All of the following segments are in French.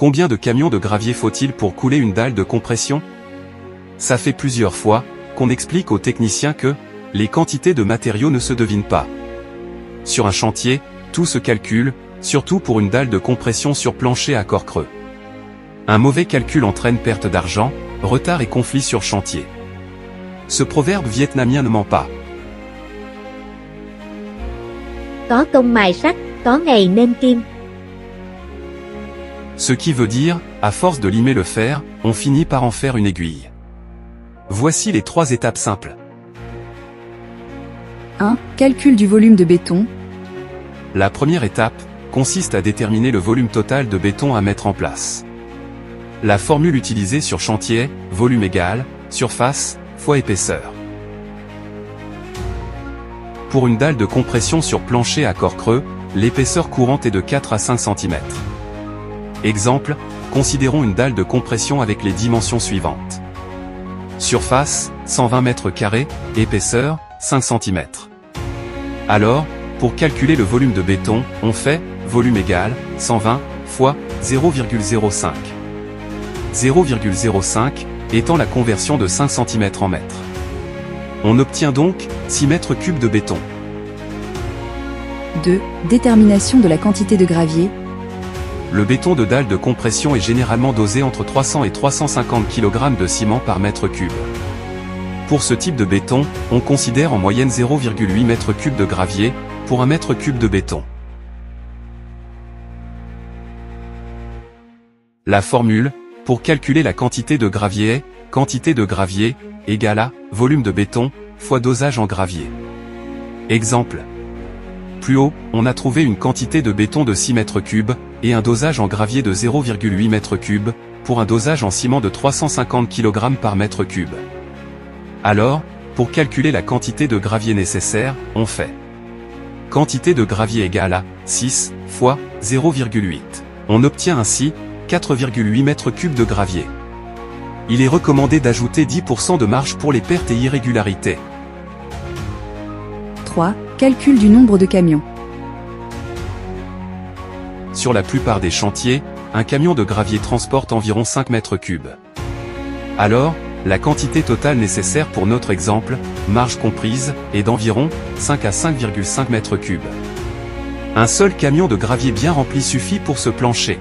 Combien de camions de gravier faut-il pour couler une dalle de compression? Ça fait plusieurs fois qu'on explique aux techniciens que les quantités de matériaux ne se devinent pas. Sur un chantier, tout se calcule, surtout pour une dalle de compression sur plancher à corps creux. Un mauvais calcul entraîne perte d'argent, retard et conflit sur chantier. Ce proverbe vietnamien ne ment pas. Có công mài sắt, có ngày nên kim. Ce qui veut dire, à force de limer le fer, on finit par en faire une aiguille. Voici les 3 étapes simples. 1. Calcul du volume de béton. La première étape consiste à déterminer le volume total de béton à mettre en place. La formule utilisée sur chantier est volume égal, surface, fois épaisseur. Pour une dalle de compression sur plancher à corps creux, l'épaisseur courante est de 4 à 5 cm. Exemple, considérons une dalle de compression avec les dimensions suivantes. Surface, 120 m², épaisseur, 5 cm. Alors, pour calculer le volume de béton, on fait volume égal 120 fois 0,05. 0,05 étant la conversion de 5 cm en mètres. On obtient donc 6 m³ de béton. 2. Détermination de la quantité de gravier. Le béton de dalle de compression est généralement dosé entre 300 et 350 kg de ciment par mètre cube. Pour ce type de béton, on considère en moyenne 0,8 m³ de gravier pour 1 m³ de béton. La formule pour calculer la quantité de gravier est quantité de gravier égale à volume de béton fois dosage en gravier. Exemple. Plus haut, on a trouvé une quantité de béton de 6 m³ et un dosage en gravier de 0,8 m³ pour un dosage en ciment de 350 kg par m³. Alors, pour calculer la quantité de gravier nécessaire, on fait quantité de gravier égale à 6 fois 0,8. On obtient ainsi 4,8 m³ de gravier. Il est recommandé d'ajouter 10% de marge pour les pertes et irrégularités. 3. Calcul du nombre de camions. Sur la plupart des chantiers, un camion de gravier transporte environ 5 m³. Alors, la quantité totale nécessaire pour notre exemple, marge comprise, est d'environ 5 à 5,5 m³. Un seul camion de gravier bien rempli suffit pour ce plancher.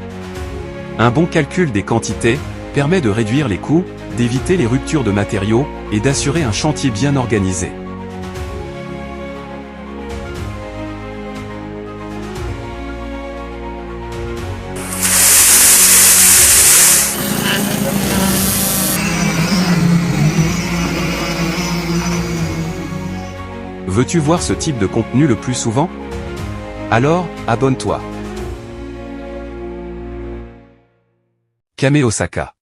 Un bon calcul des quantités permet de réduire les coûts, d'éviter les ruptures de matériaux et d'assurer un chantier bien organisé. Veux-tu voir ce type de contenu le plus souvent? Alors, abonne-toi. Kame Osaka.